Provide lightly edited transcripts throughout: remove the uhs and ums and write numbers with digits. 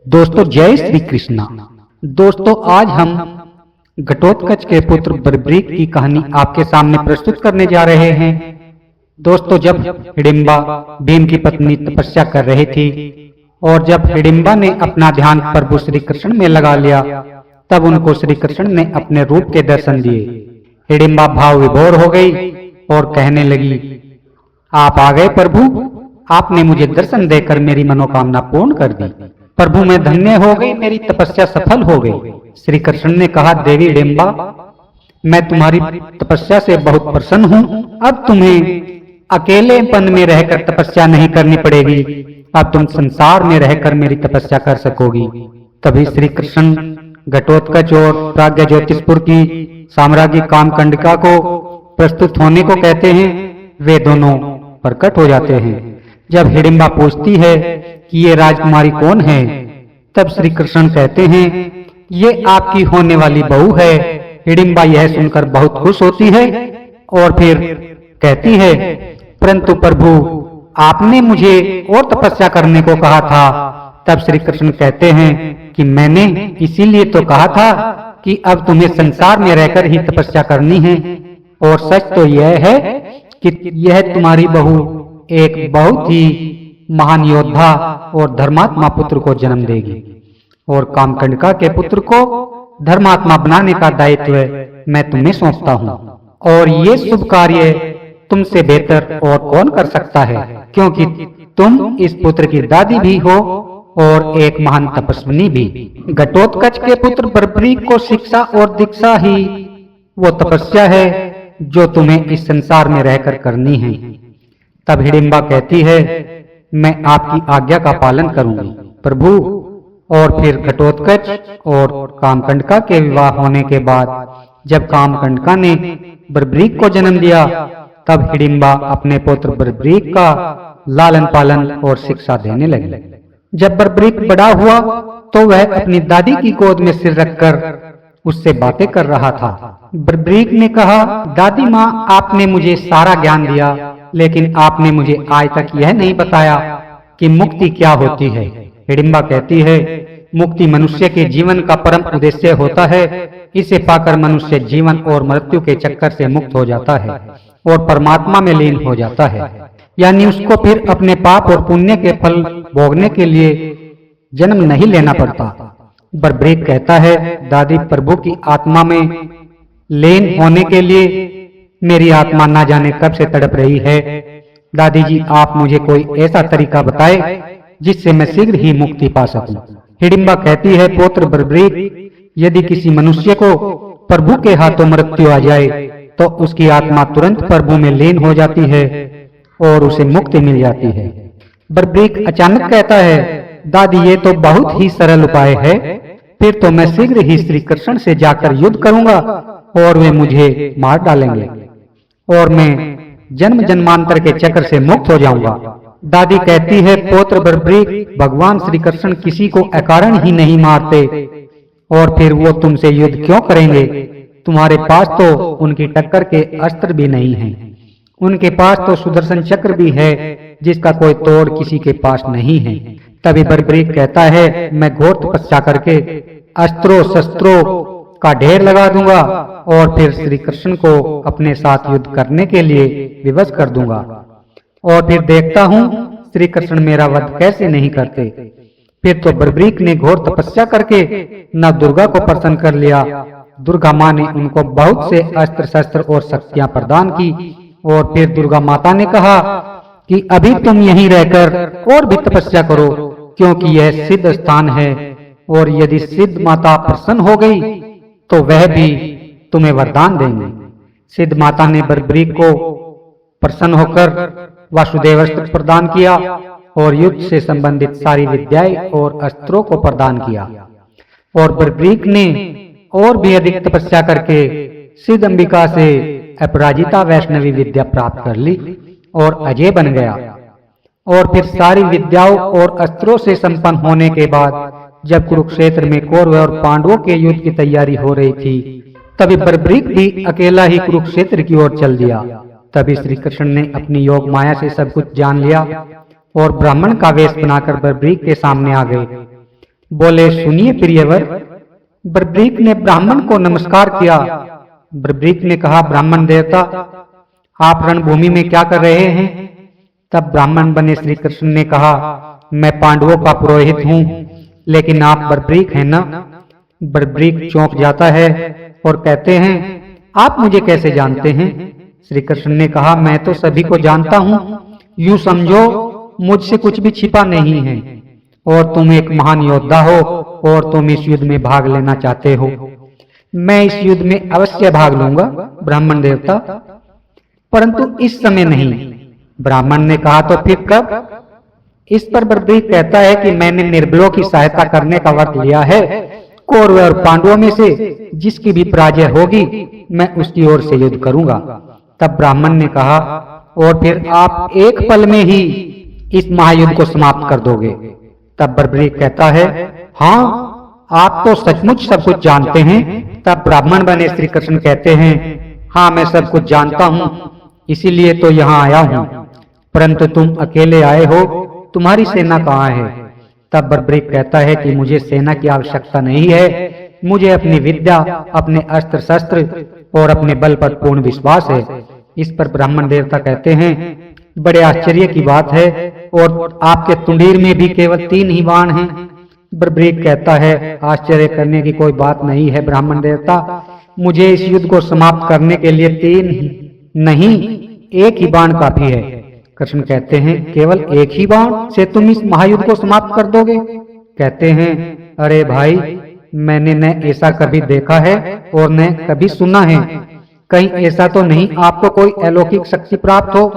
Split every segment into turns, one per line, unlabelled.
दोस्तों जय श्री कृष्णा। दोस्तों आज हम घटोत्कच के पुत्र बर्बरीक की कहानी आपके सामने प्रस्तुत करने जा रहे हैं। दोस्तों जब हिडिंबा भीम की पत्नी तपस्या कर रही थी और जब हिडिंबा ने अपना ध्यान प्रभु श्री कृष्ण में लगा लिया तब उनको श्री कृष्ण ने अपने रूप के दर्शन दिए। हिडिंबा भाव विभोर हो गई और कहने लगी, आप आ गए प्रभु, आपने मुझे दर्शन देकर मेरी मनोकामना पूर्ण कर दी। प्रभु मैं धन्य हो गई, मेरी तपस्या सफल हो गई। श्री कृष्ण ने कहा, देवी हिडिंबा मैं तुम्हारी तपस्या से बहुत प्रसन्न हूँ। अब तुम्हें अकेलेपन में रहकर तपस्या नहीं करनी पड़ेगी, अब तुम संसार में रहकर मेरी तपस्या कर सकोगी। तभी श्री कृष्ण घटोत्कच और प्राज्ञ ज्योतिषपुर की साम्राज्य कामकंडिका को प्रस्तुत होने को कहते हैं। वे दोनों प्रकट हो जाते हैं। जब हिडिंबा पूछती है कि ये राजकुमारी कौन है, तब श्री कृष्ण कहते हैं, ये आपकी होने वाली बहू है। हिडिंबा यह सुनकर बहुत खुश होती है और फिर कहती है, परंतु प्रभु आपने मुझे और तपस्या करने को कहा था। तब श्री कृष्ण कहते हैं कि मैंने इसीलिए तो कहा था कि अब तुम्हें संसार में रहकर ही तपस्या करनी है। और सच तो यह है कि यह तुम्हारी बहू एक बहुत ही महान योद्धा और धर्मात्मा पुत्र को जन्म देगी और कामकंडिका के पुत्र को धर्मात्मा बनाने का दायित्व मैं तुम्हें सौंपता हूँ। और ये शुभ कार्य तुमसे बेहतर और कौन कर सकता है, क्योंकि तुम इस पुत्र की दादी भी हो और एक महान तपस्विनी भी। घटोत्कच के पुत्र बर्बरीक को शिक्षा और दीक्षा ही वो तपस्या है जो तुम्हें इस संसार में रहकर करनी है। तब हिडिंबा कहती है, मैं आपकी आज्ञा का पालन करूंगी प्रभु। और फिर घटोत्कच और कामकंडिका के विवाह होने के बाद जब कामकंडिका ने बर्बरीक को जन्म दिया तब हिडिंबा अपने पुत्र बर्बरीक का लालन पालन और शिक्षा देने लगी। जब बर्बरीक बड़ा हुआ तो वह अपनी दादी की गोद में सिर रखकर उससे बातें कर रहा था। बर्बरीक ने कहा, दादी माँ आपने मुझे सारा ज्ञान दिया, लेकिन आपने मुझे आज तक यह नहीं बताया कि मुक्ति क्या होती है। हिडिंबा कहती है, मुक्ति मनुष्य के जीवन का परम उद्देश्य होता है। इसे पाकर मनुष्य जीवन और मृत्यु के चक्कर से मुक्त हो जाता है और परमात्मा में लीन हो जाता है, यानी उसको फिर अपने पाप और पुण्य के फल भोगने के लिए जन्म नहीं लेना पड़ता। बर्बरीक कहता है, दादी प्रभु की आत्मा में लीन होने के लिए मेरी आत्मा ना जाने कब से तड़प रही है। दादी जी आप मुझे कोई ऐसा तरीका बताए जिससे मैं शीघ्र ही मुक्ति पा सकूं। हिडिंबा कहती है, पुत्र बर्बरीक यदि किसी मनुष्य को प्रभु के हाथों मृत्यु आ जाए तो उसकी आत्मा तुरंत प्रभु में लीन हो जाती है और उसे मुक्ति मिल जाती है। बर्बरीक अचानक कहता है, दादी ये तो बहुत ही सरल उपाय है, फिर तो मैं शीघ्र ही श्री कृष्ण से जाकर युद्ध करूंगा और वे मुझे मार डालेंगे और मैं जन्म जन्मांतर के चक्र से मुक्त हो जाऊंगा। दादी कहती है, पुत्र बर्बरीक भगवान श्री कृष्ण किसी को अकारण ही नहीं मारते और फिर वो तुमसे युद्ध क्यों करेंगे। तुम्हारे पास तो उनकी टक्कर के अस्त्र भी नहीं हैं। उनके पास तो सुदर्शन चक्र भी है जिसका कोई तोड़ किसी के पास नहीं है। तभी बर्बरीक कहता है, मैं घोर तपस्या करके अस्त्रों शस्त्रों का ढेर लगा दूंगा और फिर श्री कृष्ण को अपने साथ युद्ध करने के लिए विवश कर दूंगा और फिर देखता हूँ श्री कृष्ण मेरा वध कैसे नहीं करते। फिर तो बर्बरीक ने घोर तपस्या करके न दुर्गा को प्रसन्न कर लिया। दुर्गा माँ ने उनको बहुत से अस्त्र शस्त्र और शक्तियां प्रदान की और फिर दुर्गा माता ने कहा कि अभी तुम यहीं रहकर और भी तपस्या करो, क्योंकि यह सिद्ध स्थान है और यदि सिद्ध माता प्रसन्न हो गई तो वह भी तुम्हें वरदान देंगे। सिद्ध माता ने बर्बरीक को प्रसन्न होकर वासुदेव अस्त्र प्रदान किया और युद्ध से संबंधित सारी विद्याएं और अस्त्रों को प्रदान किया और बर्बरीक ने और भी अधिक तपस्या करके सिद्ध अंबिका से अपराजिता वैष्णवी विद्या प्राप्त कर ली और अजय बन गया। और फिर सारी विद्याओं और अस्त्रों से संपन्न होने के बाद जब कुरुक्षेत्र में कौरव और पांडवों के युद्ध की तैयारी हो रही थी तभी बर्बरीक भी अकेला ही कुरुक्षेत्र की ओर चल दिया। तभी श्री कृष्ण ने अपनी योग माया से सब कुछ जान लिया और ब्राह्मण का वेश बनाकर बर्बरीक के सामने आ गए। बोले, सुनिए प्रियवर। बर्बरीक ने ब्राह्मण को नमस्कार किया। बर्बरीक ने कहा, ब्राह्मण देवता, आप रणभूमि में क्या कर रहे हैं? तब ब्राह्मण बने श्री कृष्ण ने कहा, मैं पांडवों का पुरोहित हूँ, लेकिन आप बर्बरीक हैं ना? बर्बरीक चौंक जाता है और कहते हैं, आप मुझे कैसे जानते हैं? श्री कृष्ण ने कहा, मैं तो सभी को जानता हूँ, यूं समझो मुझसे कुछ भी छिपा नहीं है, और तुम एक महान योद्धा हो और तुम इस युद्ध में भाग लेना चाहते हो। मैं इस युद्ध में अवश्य भाग लूंगा ब्राह्मण देवता, परंतु इस समय नहीं। ब्राह्मण ने कहा, तो फिर कब? इस पर बर्बरीक कहता है कि मैंने निर्बलों की सहायता करने का व्रत लिया है। कौरव और पांडवों में से जिसकी भी पराजय होगी, मैं उसकी ओर से युद्ध करूंगा। तब ब्राह्मण ने कहा, और फिर आप एक पल में ही इस महायुद्ध को समाप्त कर दोगे? तब बर्बरीक कहता है, हाँ, आप तो सचमुच सब कुछ जानते हैं। तब ब्राह्मण बने श्री कृष्ण कहते हैं, हाँ, मैं सब कुछ जानता हूँ, इसीलिए तो यहाँ आया हूँ, परंतु तुम अकेले आए हो, तुम्हारी सेना कहाँ है? तब बर्बरीक कहता है कि मुझे सेना की आवश्यकता नहीं है, मुझे अपनी विद्या, अपने अस्त्र शस्त्र और अपने बल पर पूर्ण विश्वास है। इस पर ब्राह्मण देवता कहते हैं, बड़े आश्चर्य की बात है, और आपके तुंडीर में भी केवल 3 ही बाण हैं। बर्बरीक कहता है, आश्चर्य करने की कोई बात नहीं है ब्राह्मण देवता, मुझे इस युद्ध को समाप्त करने के लिए 3 नहीं, 1 ही बाण काफी है। कृष्ण कहते हैं, केवल 1 ही बाण से तुम इस महायुद्ध को समाप्त कर दोगे? कहते हैं, अरे भाई, मैंने न ऐसा कभी देखा है और न कभी सुना है, कहीं ऐसा तो नहीं आपको कोई अलौकिक शक्ति प्राप्त हो?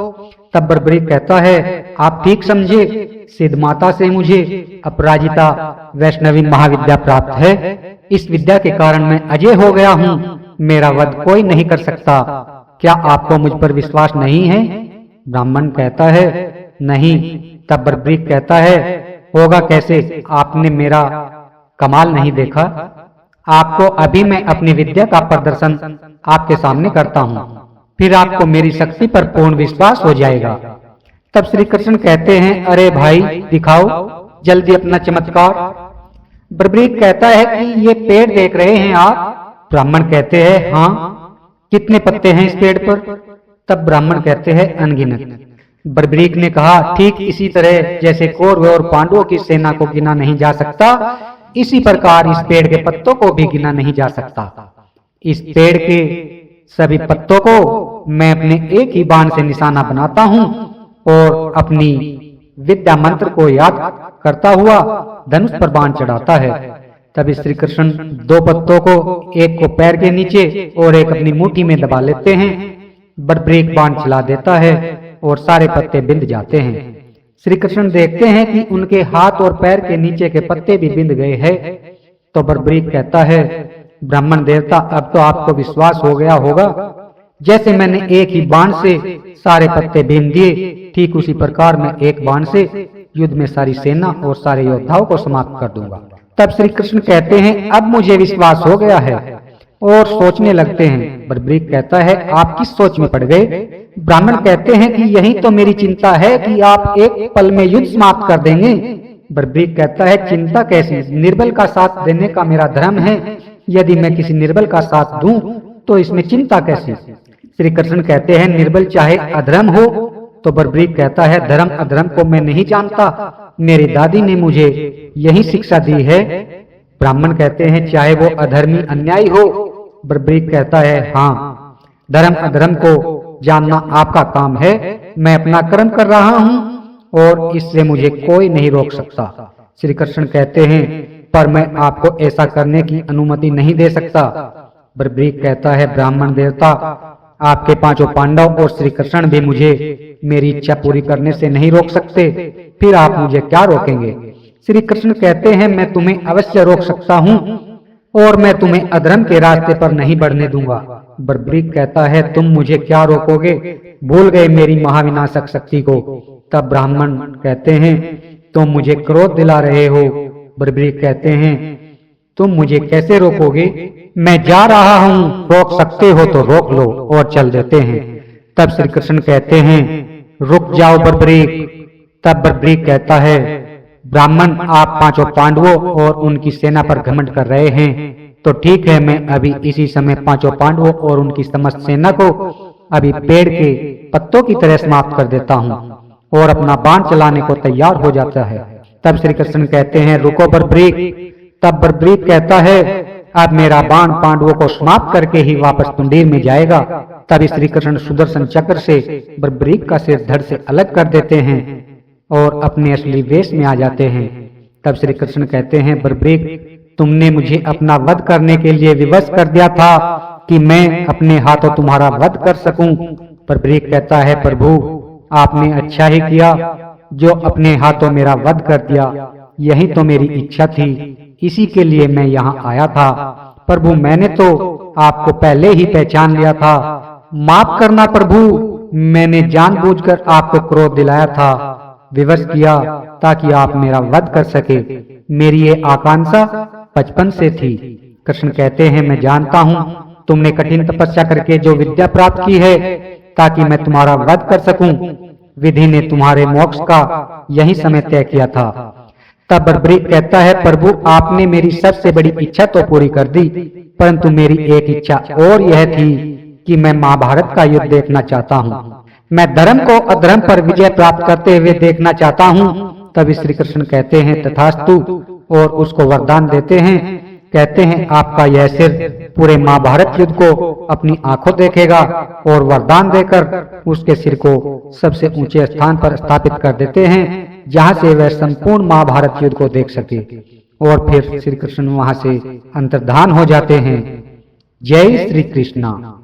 तब बर्बरीक कहता है, आप ठीक समझे, सिद्ध माता से मुझे अपराजिता वैष्णवी महाविद्या प्राप्त है। इस विद्या के कारण मैं अजय हो गया हूँ, मेरा वध कोई नहीं कर सकता। क्या आपको मुझ पर विश्वास नहीं है? ब्राह्मण कहता है, नहीं। तब बर्बरीक कहता है, होगा कैसे, आपने मेरा कमाल नहीं देखा? आपको अभी मैं अपनी विद्या का प्रदर्शन आपके सामने करता हूँ, फिर आपको मेरी शक्ति पर पूर्ण विश्वास हो जाएगा। तब श्री कृष्ण कहते हैं, अरे भाई, दिखाओ जल्दी अपना चमत्कार। बर्बरीक कहता है कि ये पेड़ देख रहे हैं आप? ब्राह्मण कहते हैं, हाँ। कितने पत्ते हैं इस पेड़ पर? तब ब्राह्मण कहते हैं, अनगिनत। बर्बरीक ने कहा, ठीक इसी तरह जैसे कौरव और पांडवों की सेना को गिना नहीं जा सकता, इसी प्रकार इस पेड़ के पत्तों को भी गिना नहीं जा सकता। इस पेड़ के सभी पत्तों को मैं अपने एक ही बाण से निशाना बनाता हूँ और अपनी विद्या मंत्र को याद करता हुआ धनुष पर बाण चढ़ाता है। तभी श्री कृष्ण 2 पत्तों को, एक को पैर के नीचे और एक अपनी मुट्ठी में दबा लेते हैं। बर्बरीक बाण चला देता है और सारे पत्ते बिंद जाते हैं। श्री कृष्ण देखते हैं कि उनके हाथ और पैर के नीचे के पत्ते भी बिंद गए हैं। तो बर्बरीक कहता है, ब्राह्मण देवता, अब तो आपको विश्वास हो गया होगा, जैसे मैंने एक ही बाण से सारे पत्ते बिंद दिए, ठीक उसी प्रकार मैं एक बाण से युद्ध में सारी सेना और सारे योद्धाओं को समाप्त कर दूंगा। तब श्री कृष्ण कहते हैं, अब मुझे विश्वास हो गया है, और सोचने लगते हैं। बर्बरीक कहता है, आप किस सोच में पड़ गए? ब्राह्मण कहते हैं कि यही तो मेरी चिंता है कि आप एक पल में युद्ध समाप्त कर देंगे। बर्बरीक कहता है, चिंता कैसी, निर्बल का साथ देने का मेरा धर्म है, यदि मैं किसी निर्बल का साथ दूं तो इसमें चिंता कैसी? श्री कृष्ण कहते हैं, निर्बल चाहे अधर्म हो? तो बर्बरीक कहता है, धर्म अधर्म को मैं नहीं जानता, मेरी दादी ने मुझे यही शिक्षा दी है। ब्राह्मण कहते हैं, चाहे वो अधर्मी अन्यायी हो? बर्बरीक कहता है, हाँ, धर्म अधर्म को जानना आपका काम है, मैं अपना कर्म कर रहा हूँ और इससे मुझे कोई नहीं रोक सकता। श्री कृष्ण कहते हैं, पर मैं आपको ऐसा करने की अनुमति नहीं दे सकता। बर्बरीक कहता है, ब्राह्मण देवता, आपके 5 पांडव और श्री कृष्ण भी मुझे मेरी इच्छा पूरी करने से नहीं रोक सकते, फिर आप मुझे क्या रोकेंगे? श्री कृष्ण कहते हैं, मैं तुम्हें अवश्य रोक सकता हूँ और मैं तुम्हें अधर्म के रास्ते पर नहीं बढ़ने दूंगा। बर्बरीक कहता है, तुम मुझे क्या रोकोगे? भूल गए मेरी महाविनाशक शक्ति को? तब ब्राह्मण कहते हैं, तुम मुझे क्रोध दिला रहे हो। बर्बरीक कहते हैं, तुम मुझे कैसे रोकोगे? मैं जा रहा हूँ, रोक सकते हो तो रोक लो, और चल देते हैं। तब श्री कृष्ण कहते हैं, रुक जाओ बर्बरीक। तब बर्बरीक कहता है, ब्राह्मण, आप पांचों पांडवों और उनकी सेना पर घमंड कर रहे हैं, तो ठीक है, मैं अभी इसी समय पांचों पांडवों और उनकी समस्त सेना को अभी पेड़ के पत्तों की तरह समाप्त कर देता हूँ। और अपना बाण चलाने को तैयार हो जाता है। तब श्री कृष्ण कहते हैं, रुको बर्बरीक। तब बर्बरीक कहता है, अब मेरा बाण पांडवों को समाप्त करके ही वापस कुंडीर में जाएगा। तब श्री कृष्ण सुदर्शन चक्र से बर्बरीक का सिर धड़ से अलग कर देते हैं और अपने असली वेश में आ जाते हैं। तब श्री कृष्ण कहते हैं, बर्बरीक, तुमने मुझे अपना वध करने के लिए विवश कर दिया था कि मैं अपने हाथों तुम्हारा वध कर सकूं। बर्बरीक कहता है, प्रभु, आपने अच्छा ही किया जो अपने हाथों मेरा वध कर दिया। यही तो मेरी इच्छा थी, इसी के लिए मैं यहाँ आया था। प्रभु, मैंने तो आपको पहले ही पहचान लिया था। माफ करना प्रभु, मैंने जानबूझकर आपको क्रोध दिलाया था, विवश किया ताकि आप मेरा वध कर सके। मेरी ये आकांक्षा बचपन से थी। कृष्ण कहते हैं, मैं जानता हूँ तुमने कठिन तपस्या करके जो विद्या प्राप्त की है ताकि मैं तुम्हारा वध कर सकूं। विधि ने तुम्हारे मोक्ष का यही समय तय किया था। तब बर्बरीक कहता है, प्रभु, आपने मेरी सबसे बड़ी इच्छा तो पूरी कर दी, परंतु मेरी एक इच्छा और यह थी कि मैं महाभारत का युद्ध देखना चाहता हूँ। मैं धर्म को अधर्म पर विजय प्राप्त करते हुए देखना चाहता हूँ। तब श्री कृष्ण कहते हैं, तथास्तु, और उसको वरदान देते हैं। कहते हैं, आपका यह सिर पूरे महाभारत युद्ध को अपनी आंखों देखेगा, और वरदान देकर उसके सिर को सबसे ऊंचे स्थान पर स्थापित कर देते हैं, जहां से वह संपूर्ण महाभारत युद्ध को देख सके। और फिर श्री कृष्ण वहां से अंतर्धान हो जाते हैं। जय श्री कृष्णा।